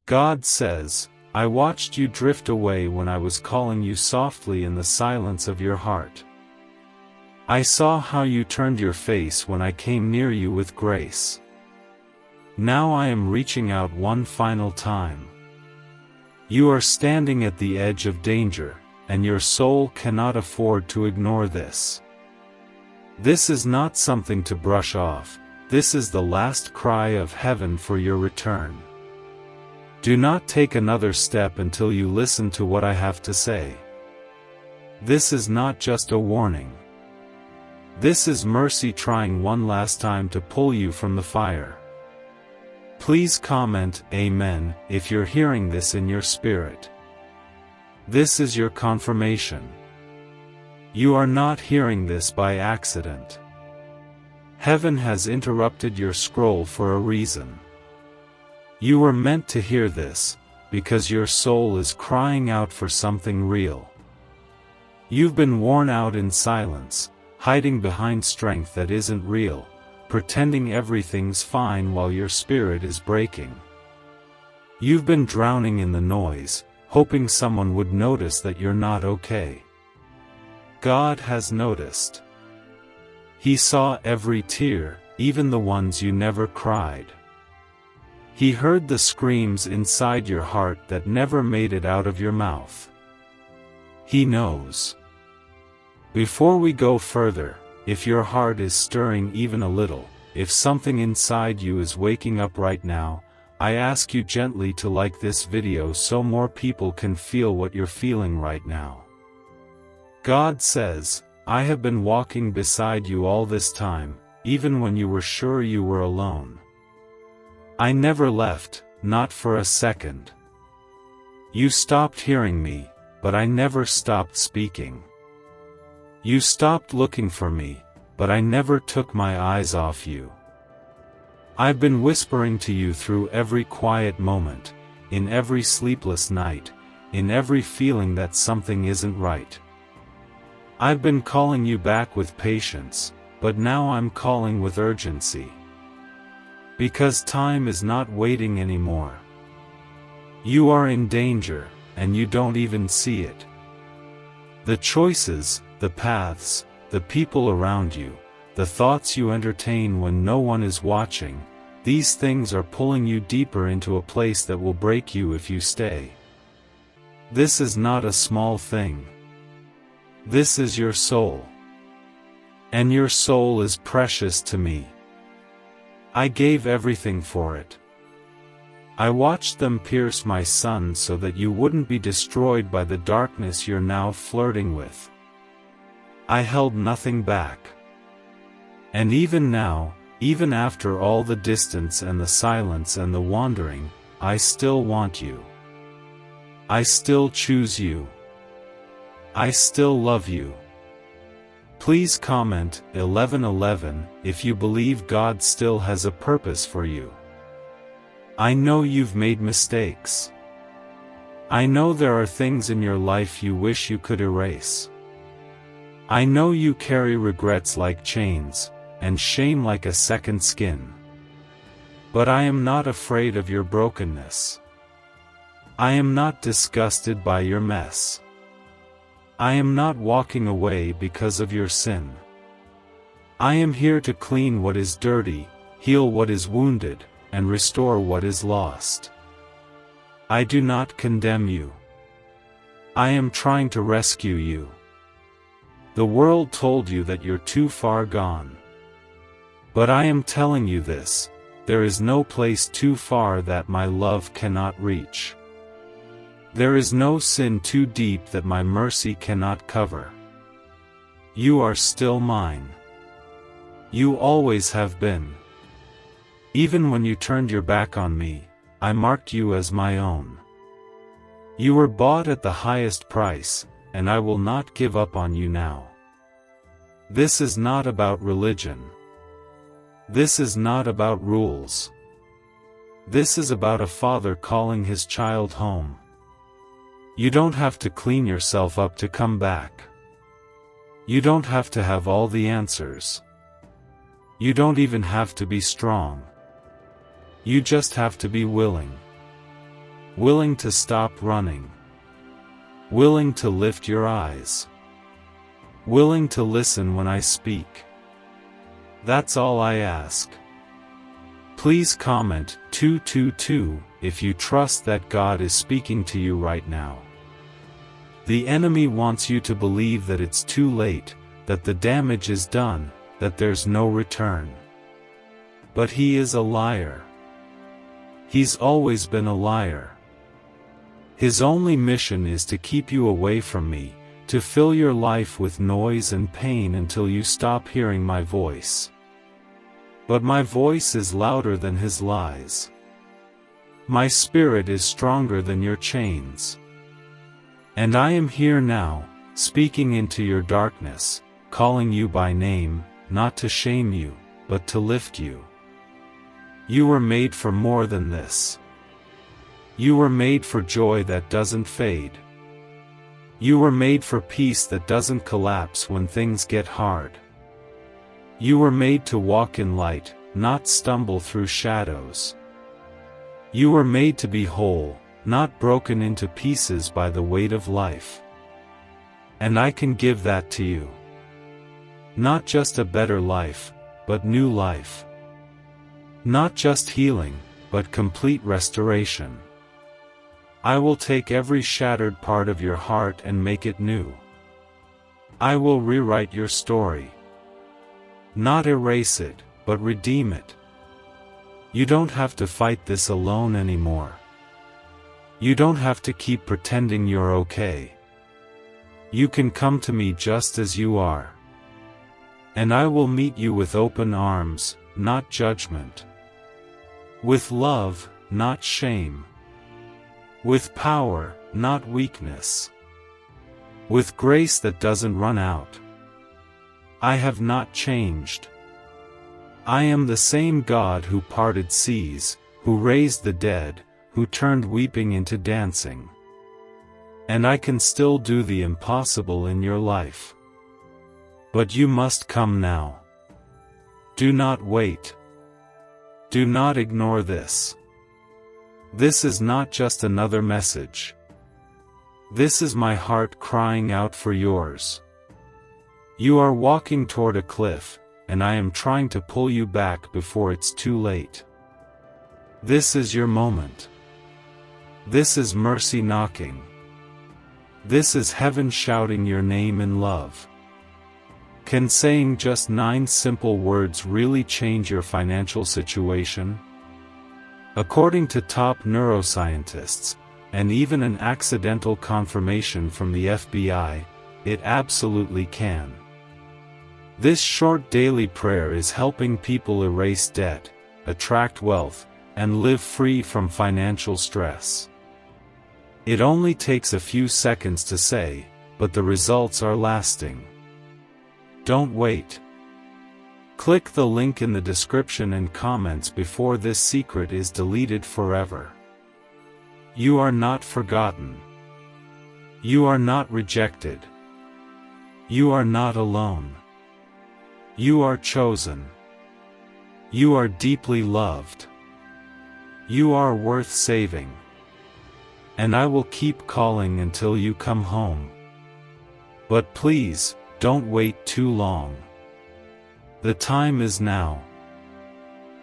God says, I watched you drift away when I was calling you softly in the silence of your heart. I saw how you turned your face when I came near you with grace. Now I am reaching out one final time. You are standing at the edge of danger, and your soul cannot afford to ignore this. This is not something to brush off, this is the last cry of heaven for your return. Do not take another step until you listen to what I have to say. This is not just a warning. This is mercy trying one last time to pull you from the fire. Please comment Amen if you're hearing this in your spirit. This is your confirmation. You are not hearing this by accident. Heaven has interrupted your scroll for a reason. You were meant to hear this, because your soul is crying out for something real. You've been worn out in silence, hiding behind strength that isn't real, pretending everything's fine while your spirit is breaking. You've been drowning in the noise, hoping someone would notice that you're not okay. God has noticed. He saw every tear, even the ones you never cried. He heard the screams inside your heart that never made it out of your mouth. He knows. Before we go further, if your heart is stirring even a little, if something inside you is waking up right now, I ask you gently to like this video so more people can feel what you're feeling right now. God says, I have been walking beside you all this time, even when you were sure you were alone. I never left, not for a second. You stopped hearing me, but I never stopped speaking. You stopped looking for me, but I never took my eyes off you. I've been whispering to you through every quiet moment, in every sleepless night, in every feeling that something isn't right. I've been calling you back with patience, but now I'm calling with urgency. Because time is not waiting anymore. You are in danger, and you don't even see it. The choices, the paths, the people around you, the thoughts you entertain when no one is watching, these things are pulling you deeper into a place that will break you if you stay. This is not a small thing. This is your soul. And your soul is precious to me. I gave everything for it. I watched them pierce my son so that you wouldn't be destroyed by the darkness you're now flirting with. I held nothing back. And even now, even after all the distance and the silence and the wandering, I still want you. I still choose you. I still love you. Please comment 1111 if you believe God still has a purpose for you. I know you've made mistakes. I know there are things in your life you wish you could erase. I know you carry regrets like chains, and shame like a second skin. But I am not afraid of your brokenness. I am not disgusted by your mess. I am not walking away because of your sin. I am here to clean what is dirty, heal what is wounded, and restore what is lost. I do not condemn you. I am trying to rescue you. The world told you that you're too far gone. But I am telling you this, there is no place too far that my love cannot reach. There is no sin too deep that my mercy cannot cover. You are still mine. You always have been. Even when you turned your back on me, I marked you as my own. You were bought at the highest price, and I will not give up on you now. This is not about religion. This is not about rules. This is about a father calling his child home. You don't have to clean yourself up to come back. You don't have to have all the answers. You don't even have to be strong. You just have to be willing. willing to stop running, willing to lift your eyes, willing to listen when I speak. That's all I ask. Please comment 222 if you trust that God is speaking to you right now. The enemy wants you to believe that it's too late, that the damage is done, that there's no return. But he is a liar. He's always been a liar. His only mission is to keep you away from me, to fill your life with noise and pain until you stop hearing my voice. But my voice is louder than his lies. My spirit is stronger than your chains. And I am here now, speaking into your darkness, calling you by name, not to shame you, but to lift you. You were made for more than this. You were made for joy that doesn't fade. You were made for peace that doesn't collapse when things get hard. You were made to walk in light, not stumble through shadows. You were made to be whole, not broken into pieces by the weight of life. And I can give that to you. Not just a better life, but new life. Not just healing, but complete restoration. I will take every shattered part of your heart and make it new. I will rewrite your story. Not erase it, but redeem it. You don't have to fight this alone anymore. You don't have to keep pretending you're okay. You can come to me just as you are. And I will meet you with open arms, not judgment. With love, not shame. With power, not weakness. With grace that doesn't run out. I have not changed. I am the same God who parted seas, who raised the dead, who turned weeping into dancing. And I can still do the impossible in your life. But you must come now. Do not wait. Do not ignore this. This is not just another message. This is my heart crying out for yours. You are walking toward a cliff, and I am trying to pull you back before it's too late. This is your moment. This is mercy knocking. This is heaven shouting your name in love. Can saying just 9 simple words really change your financial situation? According to top neuroscientists, and even an accidental confirmation from the FBI, it absolutely can. This short daily prayer is helping people erase debt, attract wealth, and live free from financial stress. It only takes a few seconds to say, but the results are lasting. Don't wait. Click the link in the description and comments before this secret is deleted forever. You are not forgotten. You are not rejected. You are not alone. You are chosen. You are deeply loved. You are worth saving. And I will keep calling until you come home. But please, don't wait too long. The time is now.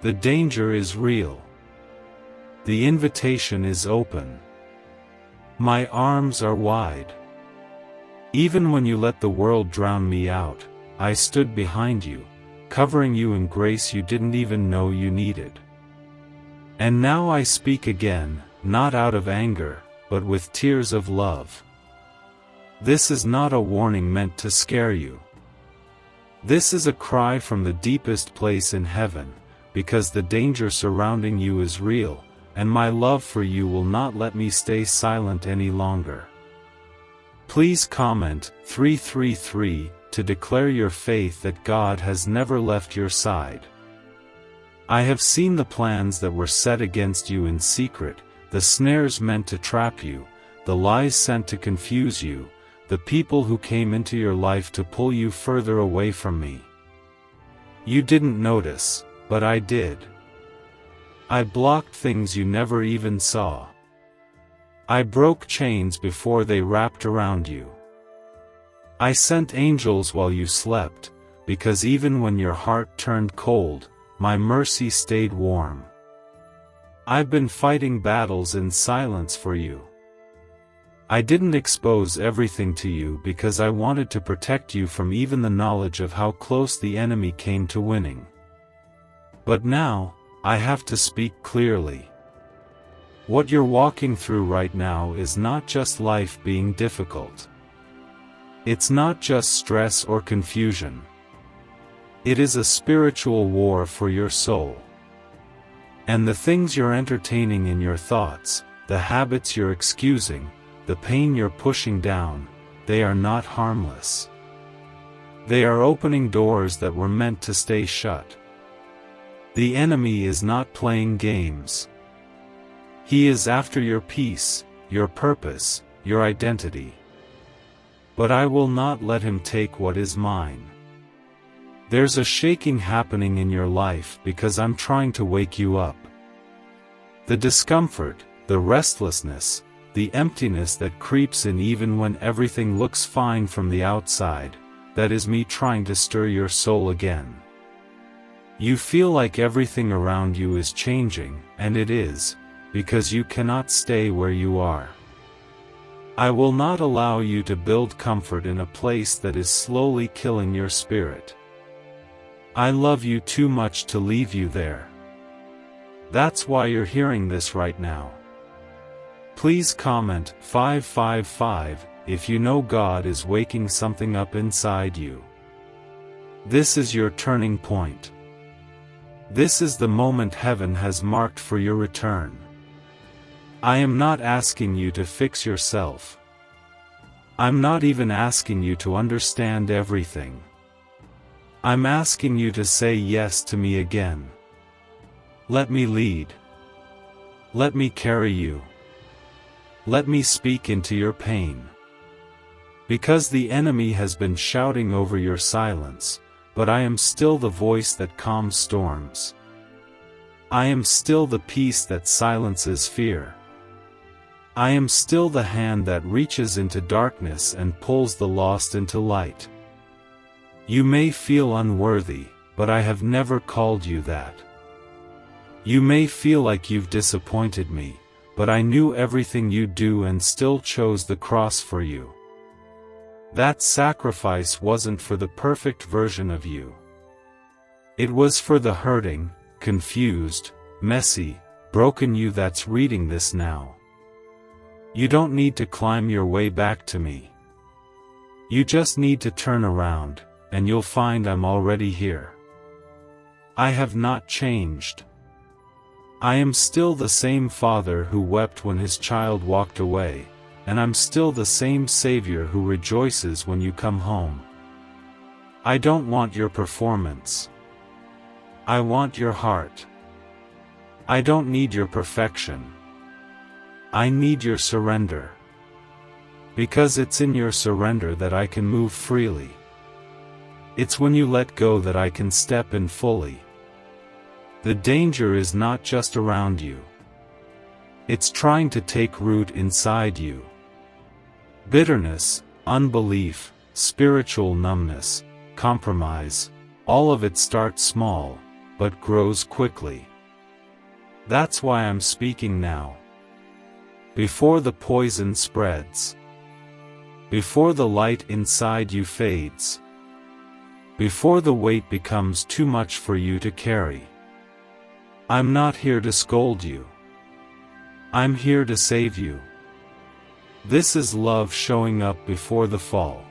The danger is real. The invitation is open. My arms are wide. Even when you let the world drown me out, I stood behind you, covering you in grace you didn't even know you needed. And now I speak again, not out of anger, but with tears of love. This is not a warning meant to scare you. This is a cry from the deepest place in heaven, because the danger surrounding you is real, and my love for you will not let me stay silent any longer. Please comment 333 to declare your faith that God has never left your side. I have seen the plans that were set against you in secret, the snares meant to trap you, the lies sent to confuse you, the people who came into your life to pull you further away from me. You didn't notice, but I did. I blocked things you never even saw. I broke chains before they wrapped around you. I sent angels while you slept, because even when your heart turned cold, my mercy stayed warm. I've been fighting battles in silence for you. I didn't expose everything to you because I wanted to protect you from even the knowledge of how close the enemy came to winning. But now, I have to speak clearly. What you're walking through right now is not just life being difficult. It's not just stress or confusion. It is a spiritual war for your soul. And the things you're entertaining in your thoughts, the habits you're excusing, the pain you're pushing down, they are not harmless. They are opening doors that were meant to stay shut. The enemy is not playing games. He is after your peace, your purpose, your identity. But I will not let him take what is mine. There's a shaking happening in your life because I'm trying to wake you up. The discomfort, the restlessness, the emptiness that creeps in even when everything looks fine from the outside, that is me trying to stir your soul again. You feel like everything around you is changing, and it is, because you cannot stay where you are. I will not allow you to build comfort in a place that is slowly killing your spirit. I love you too much to leave you there. That's why you're hearing this right now. Please comment 555 if you know God is waking something up inside you. This is your turning point. This is the moment heaven has marked for your return. I am not asking you to fix yourself. I'm not even asking you to understand everything. I'm asking you to say yes to me again. Let me lead. Let me carry you. Let me speak into your pain. Because the enemy has been shouting over your silence, but I am still the voice that calms storms. I am still the peace that silences fear. I am still the hand that reaches into darkness and pulls the lost into light. You may feel unworthy, but I have never called you that. You may feel like you've disappointed me, but I knew everything you'd do and still chose the cross for you. That sacrifice wasn't for the perfect version of you. It was for the hurting, confused, messy, broken you that's reading this now. You don't need to climb your way back to me. You just need to turn around, and you'll find I'm already here. I have not changed. I am still the same father who wept when his child walked away, and I'm still the same Savior who rejoices when you come home. I don't want your performance. I want your heart. I don't need your perfection. I need your surrender. Because it's in your surrender that I can move freely. It's when you let go that I can step in fully. The danger is not just around you. It's trying to take root inside you. Bitterness, unbelief, spiritual numbness, compromise, all of it starts small, but grows quickly. That's why I'm speaking now. Before the poison spreads. Before the light inside you fades. Before the weight becomes too much for you to carry. I'm not here to scold you. I'm here to save you. This is love showing up before the fall.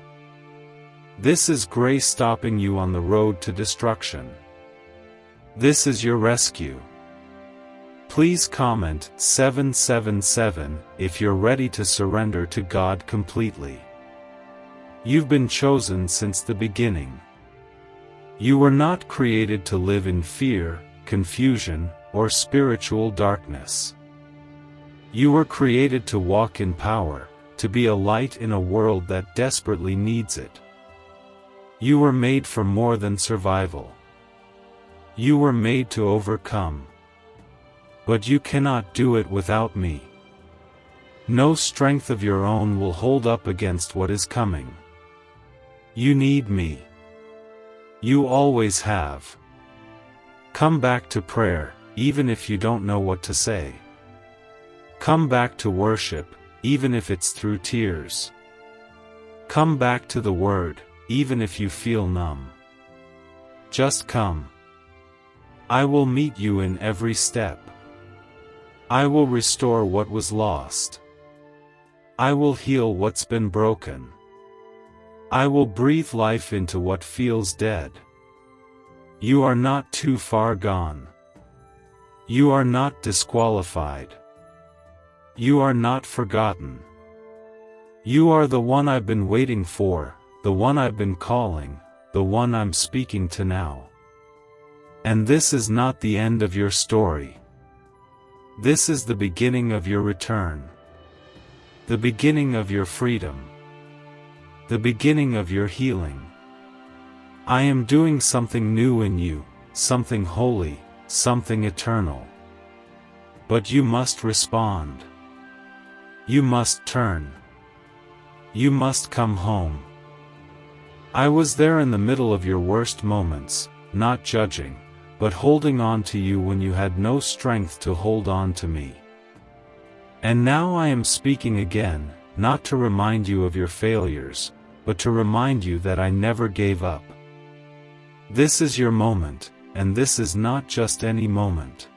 This is grace stopping you on the road to destruction. This is your rescue. Please comment 777 if you're ready to surrender to God completely. You've been chosen since the beginning. You were not created to live in fear, confusion, or spiritual darkness. You were created to walk in power, to be a light in a world that desperately needs it. You were made for more than survival. You were made to overcome. But you cannot do it without me. No strength of your own will hold up against what is coming. You need me. You always have. Come back to prayer, even if you don't know what to say. Come back to worship, even if it's through tears. Come back to the Word, even if you feel numb. Just come. I will meet you in every step. I will restore what was lost. I will heal what's been broken. I will breathe life into what feels dead. You are not too far gone. You are not disqualified. You are not forgotten. You are the one I've been waiting for, the one I've been calling, the one I'm speaking to now. And this is not the end of your story. This is the beginning of your return. The beginning of your freedom. The beginning of your healing. I am doing something new in you, something holy, something eternal. But you must respond. You must turn. You must come home. I was there in the middle of your worst moments, not judging, but holding on to you when you had no strength to hold on to me. And now I am speaking again, not to remind you of your failures, but to remind you that I never gave up. This is your moment, and this is not just any moment.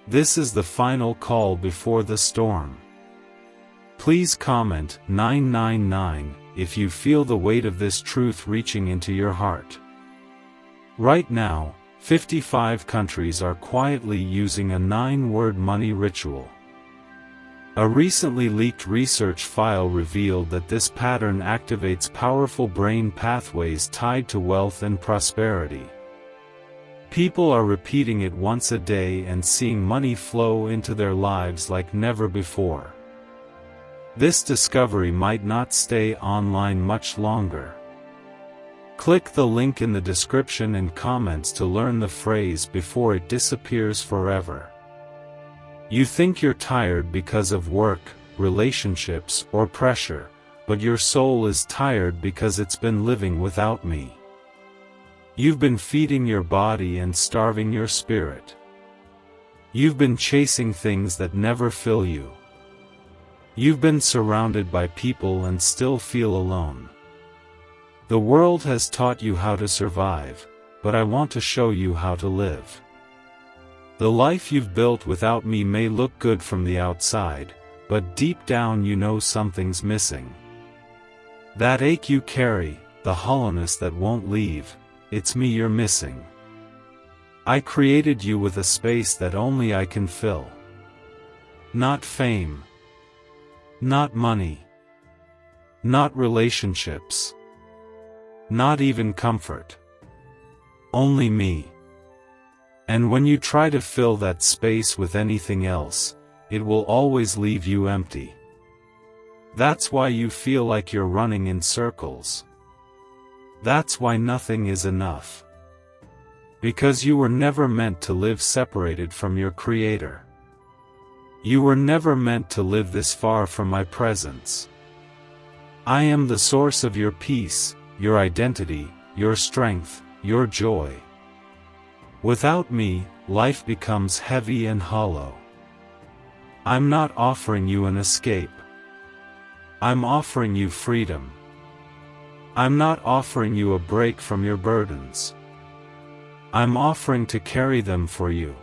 This is the final call before the storm. Please comment 999 if you feel the weight of this truth reaching into your heart. Right now, 55 countries are quietly using a 9-word money ritual. A recently leaked research file revealed that this pattern activates powerful brain pathways tied to wealth and prosperity. People are repeating it once a day and seeing money flow into their lives like never before. This discovery might not stay online much longer. Click the link in the description and comments to learn the phrase before it disappears forever. You think you're tired because of work, relationships, or pressure, but your soul is tired because it's been living without me. You've been feeding your body and starving your spirit. You've been chasing things that never fill you. You've been surrounded by people and still feel alone. The world has taught you how to survive, but I want to show you how to live. The life you've built without me may look good from the outside, but deep down you know something's missing. That ache you carry, the hollowness that won't leave, it's me you're missing. I created you with a space that only I can fill. Not fame. Not money. Not relationships. Not even comfort. Only me. And when you try to fill that space with anything else, it will always leave you empty. That's why you feel like you're running in circles. That's why nothing is enough. Because you were never meant to live separated from your Creator. You were never meant to live this far from my presence. I am the source of your peace, your identity, your strength, your joy. Without me, life becomes heavy and hollow. I'm not offering you an escape. I'm offering you freedom. I'm not offering you a break from your burdens. I'm offering to carry them for you.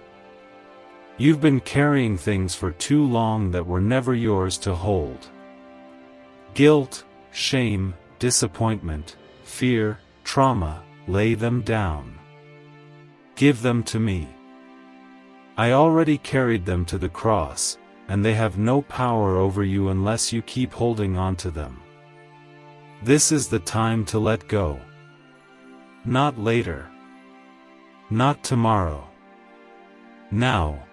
You've been carrying things for too long that were never yours to hold. Guilt, shame, disappointment, fear, trauma, lay them down. Give them to me. I already carried them to the cross, and they have no power over you unless you keep holding on to them. This is the time to let go. Not later. Not tomorrow. Now.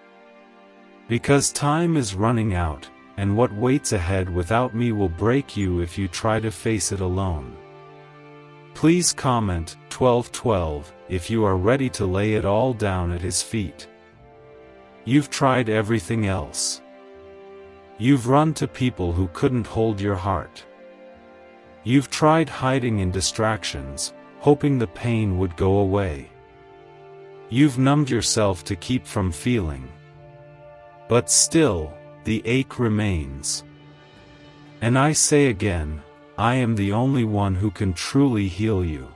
Because time is running out, and what waits ahead without me will break you if you try to face it alone. Please comment 1212 if you are ready to lay it all down at His feet. You've tried everything else. You've run to people who couldn't hold your heart. You've tried hiding in distractions, hoping the pain would go away. You've numbed yourself to keep from feeling. But still, the ache remains. And I say again, I am the only one who can truly heal you.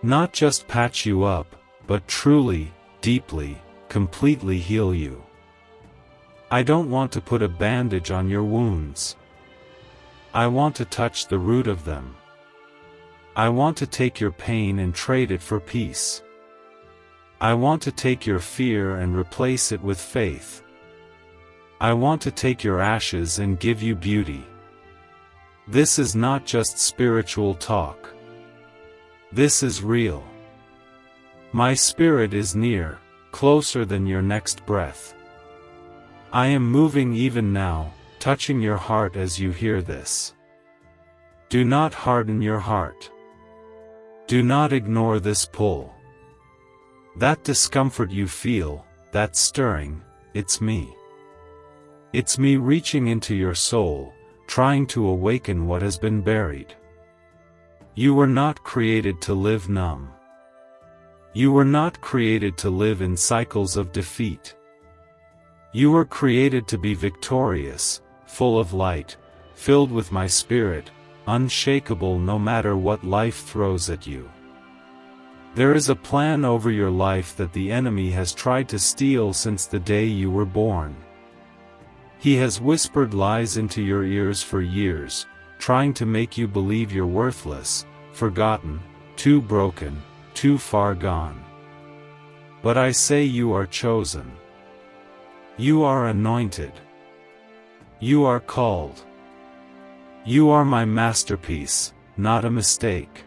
Not just patch you up, but truly, deeply, completely heal you. I don't want to put a bandage on your wounds. I want to touch the root of them. I want to take your pain and trade it for peace. I want to take your fear and replace it with faith. I want to take your ashes and give you beauty. This is not just spiritual talk. This is real. My spirit is near, closer than your next breath. I am moving even now, touching your heart as you hear this. Do not harden your heart. Do not ignore this pull. That discomfort you feel, that stirring, it's me. It's me reaching into your soul, trying to awaken what has been buried. You were not created to live numb. You were not created to live in cycles of defeat. You were created to be victorious, full of light, filled with my spirit, unshakable no matter what life throws at you. There is a plan over your life that the enemy has tried to steal since the day you were born. He has whispered lies into your ears for years, trying to make you believe you're worthless, forgotten, too broken, too far gone. But I say you are chosen. You are anointed. You are called. You are my masterpiece, not a mistake.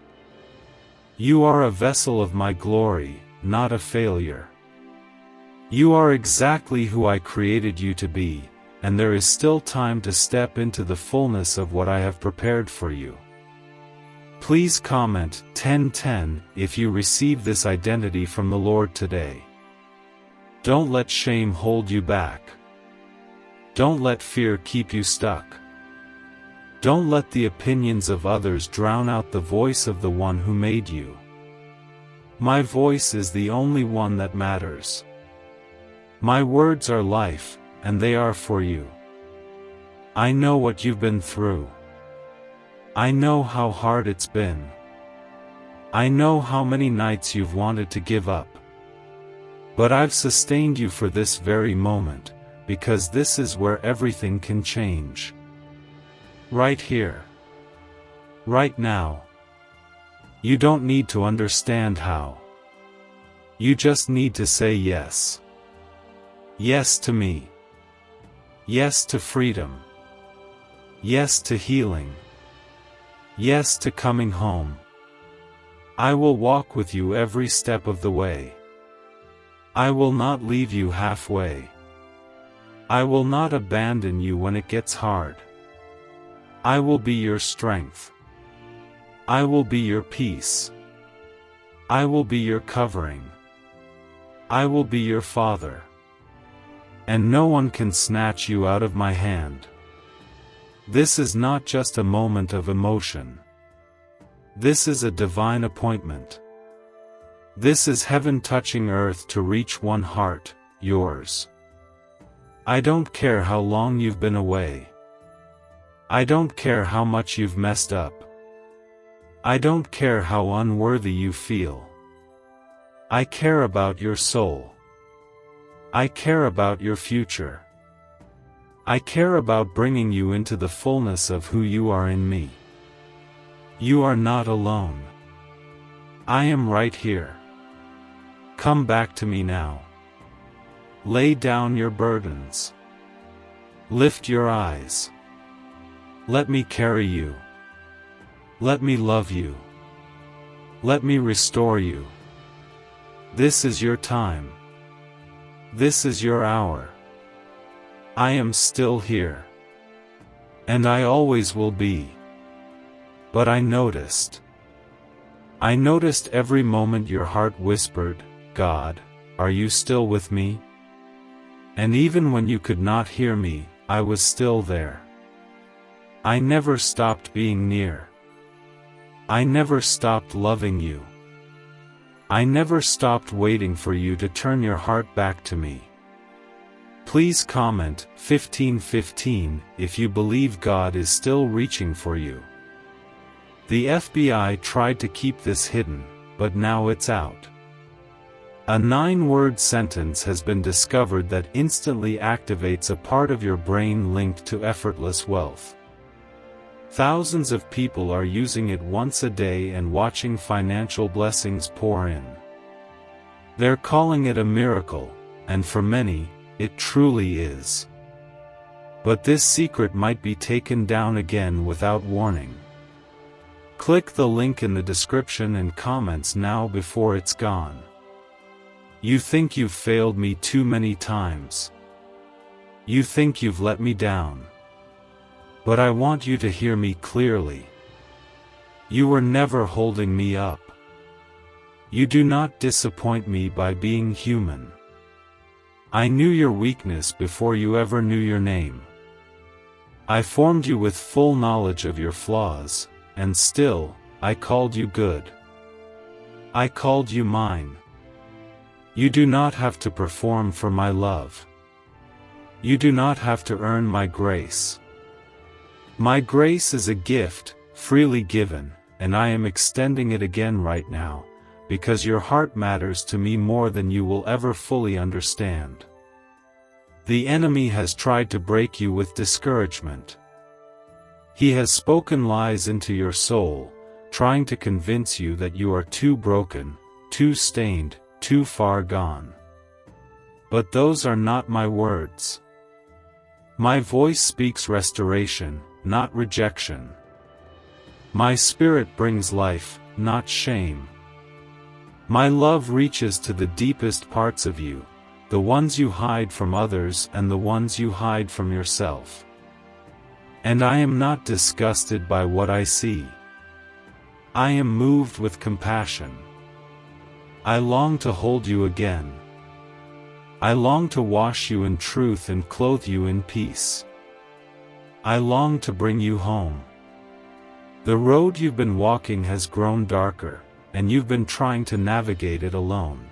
You are a vessel of my glory, not a failure. You are exactly who I created you to be, and there is still time to step into the fullness of what I have prepared for you. Please comment 1010 if you receive this identity from the Lord today. Don't let shame hold you back. Don't let fear keep you stuck. Don't let the opinions of others drown out the voice of the one who made you. My voice is the only one that matters. My words are life, and they are for you. I know what you've been through. I know how hard it's been. I know how many nights you've wanted to give up. But I've sustained you for this very moment, because this is where everything can change. Right here. Right now. You don't need to understand how. You just need to say yes. Yes to me. Yes to freedom. Yes to healing. Yes to coming home. I will walk with you every step of the way. I will not leave you halfway. I will not abandon you when it gets hard. I will be your strength. I will be your peace. I will be your covering. I will be your father. And no one can snatch you out of my hand. This is not just a moment of emotion. This is a divine appointment. This is heaven touching earth to reach one heart, yours. I don't care how long you've been away. I don't care how much you've messed up. I don't care how unworthy you feel. I care about your soul. I care about your future. I care about bringing you into the fullness of who you are in me. You are not alone. I am right here. Come back to me now. Lay down your burdens. Lift your eyes. Let me carry you. Let me love you. Let me restore you. This is your time. This is your hour. I am still here. And I always will be. But I noticed every moment your heart whispered, God, are you still with me? And even when you could not hear me, I was still there. I never stopped being near. I never stopped loving you. I never stopped waiting for you to turn your heart back to me. Please comment 1515 if you believe God is still reaching for you. The FBI tried to keep this hidden, but now it's out. A 9-word sentence has been discovered that instantly activates a part of your brain linked to effortless wealth. Thousands of people are using it once a day and watching financial blessings pour in. They're calling it a miracle, and for many, it truly is. But this secret might be taken down again without warning. Click the link in the description and comments now before it's gone. You think you've failed me too many times. You think you've let me down. But I want you to hear me clearly. You were never holding me up. You do not disappoint me by being human. I knew your weakness before you ever knew your name. I formed you with full knowledge of your flaws, and still, I called you good. I called you mine. You do not have to perform for my love. You do not have to earn my grace. My grace is a gift, freely given, and I am extending it again right now, because your heart matters to me more than you will ever fully understand. The enemy has tried to break you with discouragement. He has spoken lies into your soul, trying to convince you that you are too broken, too stained, too far gone. But those are not my words. My voice speaks restoration, not rejection. My spirit brings life, not shame. My love reaches to the deepest parts of you, the ones you hide from others and the ones you hide from yourself. And I am not disgusted by what I see. I am moved with compassion. I long to hold you again. I long to wash you in truth and clothe you in peace. I long to bring you home. The road you've been walking has grown darker, and you've been trying to navigate it alone.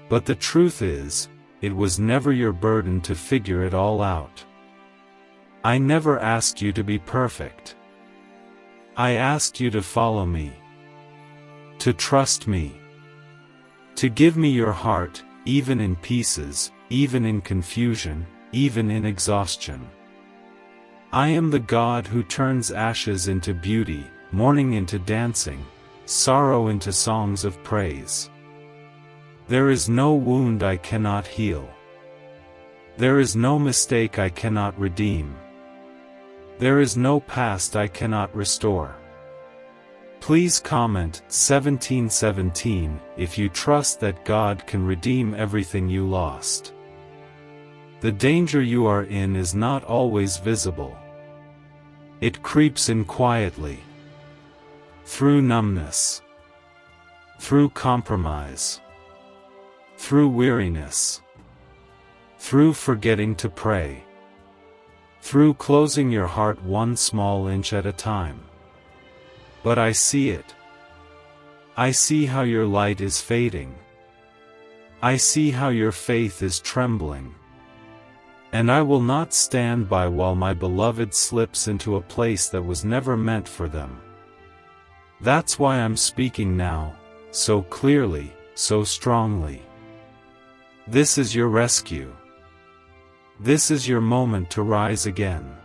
But the truth is, it was never your burden to figure it all out. I never asked you to be perfect. I asked you to follow me. To trust me. To give me your heart, even in pieces, even in confusion, even in exhaustion. I am the God who turns ashes into beauty, mourning into dancing, sorrow into songs of praise. There is no wound I cannot heal. There is no mistake I cannot redeem. There is no past I cannot restore. Please comment 1717 if you trust that God can redeem everything you lost. The danger you are in is not always visible. It creeps in quietly. Through numbness. Through compromise. Through weariness. Through forgetting to pray. Through closing your heart one small inch at a time. But I see it. I see how your light is fading. I see how your faith is trembling. And I will not stand by while my beloved slips into a place that was never meant for them. That's why I'm speaking now, so clearly, so strongly. This is your rescue. This is your moment to rise again.